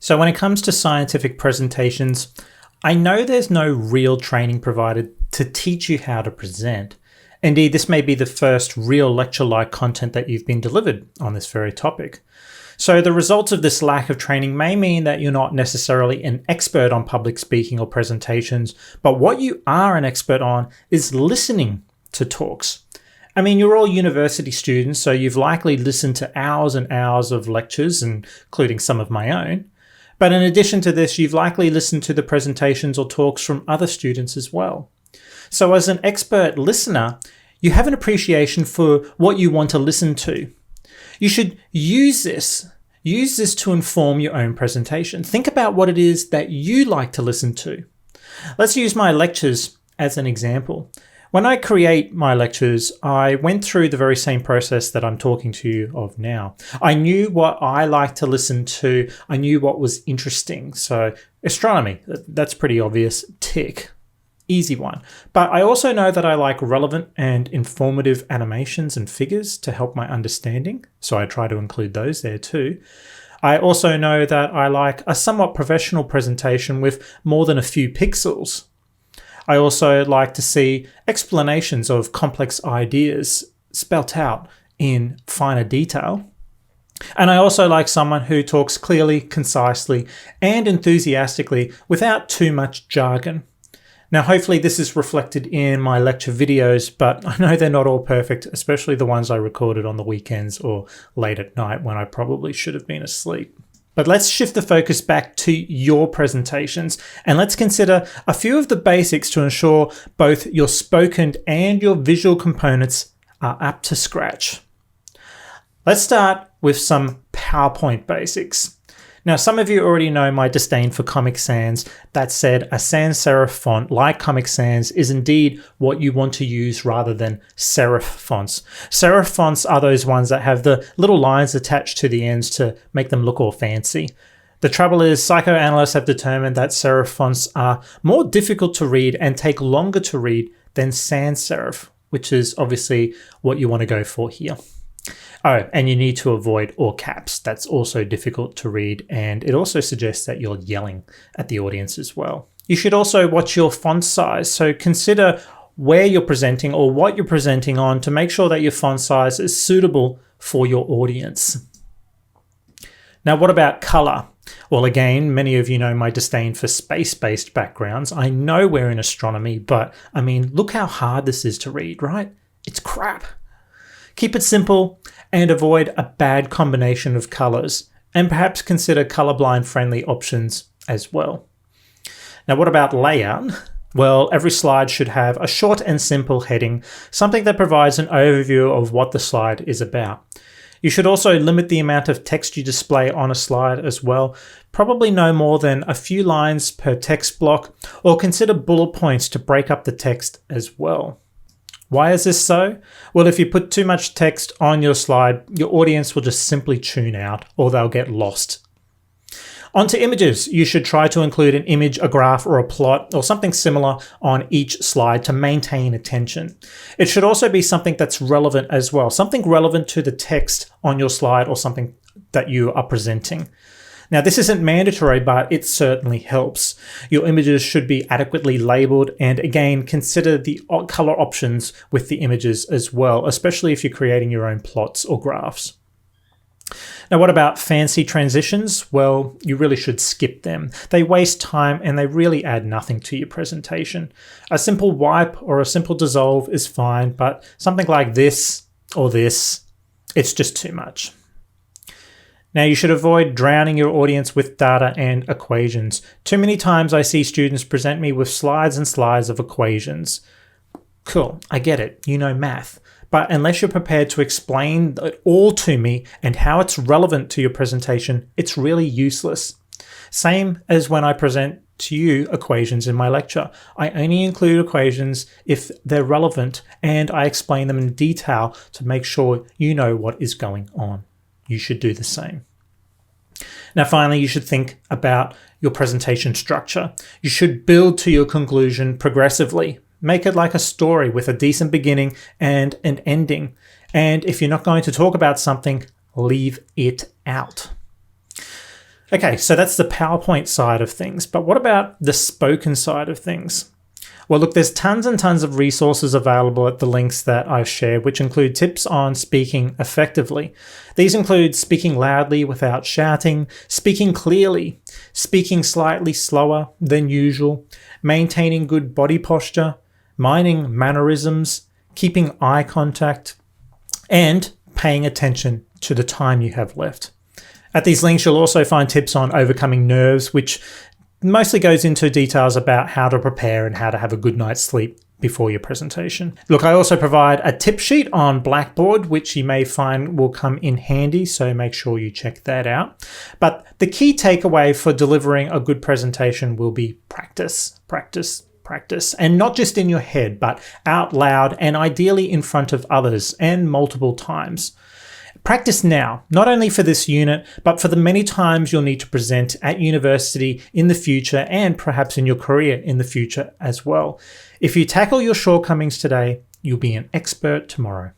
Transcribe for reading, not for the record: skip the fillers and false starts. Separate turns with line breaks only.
So when it comes to scientific presentations, I know there's no real training provided to teach you how to present. Indeed, this may be the first real lecture-like content that you've been delivered on this very topic. So the results of this lack of training may mean that you're not necessarily an expert on public speaking or presentations, but what you are an expert on is listening to talks. I mean, you're all university students, so you've likely listened to hours and hours of lectures, including some of my own. But in addition to this, you've likely listened to the presentations or talks from other students as well. So as an expert listener, you have an appreciation for what you want to listen to. You should use this to inform your own presentation. Think about what it is that you like to listen to. Let's use my lectures as an example. When I create my lectures, I went through the very same process that I'm talking to you of now. I knew what I like to listen to. I knew what was interesting. So astronomy, that's pretty obvious. Tick. Easy one. But I also know that I like relevant and informative animations and figures to help my understanding. So I try to include those there too. I also know that I like a somewhat professional presentation with more than a few pixels. I also like to see explanations of complex ideas spelt out in finer detail. And I also like someone who talks clearly, concisely, and enthusiastically without too much jargon. Now, hopefully this is reflected in my lecture videos, but I know they're not all perfect, especially the ones I recorded on the weekends or late at night when I probably should have been asleep. But let's shift the focus back to your presentations and let's consider a few of the basics to ensure both your spoken and your visual components are up to scratch. Let's start with some PowerPoint basics. Now, some of you already know my disdain for Comic Sans. That said, a sans serif font like Comic Sans is indeed what you want to use rather than serif fonts. Serif fonts are those ones that have the little lines attached to the ends to make them look all fancy. The trouble is, psychoanalysts have determined that serif fonts are more difficult to read and take longer to read than sans serif, which is obviously what you want to go for here. Oh, and you need to avoid all caps. That's also difficult to read, and it also suggests that you're yelling at the audience as well. You should also watch your font size, so consider where you're presenting or what you're presenting on to make sure that your font size is suitable for your audience. Now, what about color? Well, again, many of you know my disdain for space-based backgrounds. I know we're in astronomy, but I mean, look how hard this is to read, right? It's crap. Keep it simple and avoid a bad combination of colors, and perhaps consider colorblind friendly options as well. Now, what about layout? Well, every slide should have a short and simple heading, something that provides an overview of what the slide is about. You should also limit the amount of text you display on a slide as well, probably no more than a few lines per text block, or consider bullet points to break up the text as well. Why is this so? Well, if you put too much text on your slide, your audience will just simply tune out or they'll get lost. Onto images. You should try to include an image, a graph, or a plot, or something similar on each slide to maintain attention. It should also be something that's relevant as well, something relevant to the text on your slide or something that you are presenting. Now, this isn't mandatory, but it certainly helps. Your images should be adequately labeled, and again, consider the color options with the images as well, especially if you're creating your own plots or graphs. Now, what about fancy transitions? Well, you really should skip them. They waste time and they really add nothing to your presentation. A simple wipe or a simple dissolve is fine, but something like this or this, it's just too much. Now, you should avoid drowning your audience with data and equations. Too many times I see students present me with slides and slides of equations. Cool, I get it, you know math. But unless you're prepared to explain it all to me and how it's relevant to your presentation, it's really useless. Same as when I present to you equations in my lecture. I only include equations if they're relevant and I explain them in detail to make sure you know what is going on. You should do the same. Now, finally, you should think about your presentation structure. You should build to your conclusion progressively. Make it like a story with a decent beginning and an ending. And if you're not going to talk about something, leave it out. Okay, so that's the PowerPoint side of things, but what about the spoken side of things? Well, look, there's tons and tons of resources available at the links that I've shared, which include tips on speaking effectively. These include speaking loudly without shouting, speaking clearly, speaking slightly slower than usual, maintaining good body posture, minding mannerisms, keeping eye contact, and paying attention to the time you have left. At these links, you'll also find tips on overcoming nerves, which mostly goes into details about how to prepare and how to have a good night's sleep before your presentation. Look, I also provide a tip sheet on Blackboard, which you may find will come in handy, so make sure you check that out. But the key takeaway for delivering a good presentation will be practice, practice, practice, and not just in your head, but out loud and ideally in front of others and multiple times. Practice now, not only for this unit, but for the many times you'll need to present at university in the future and perhaps in your career in the future as well. If you tackle your shortcomings today, you'll be an expert tomorrow.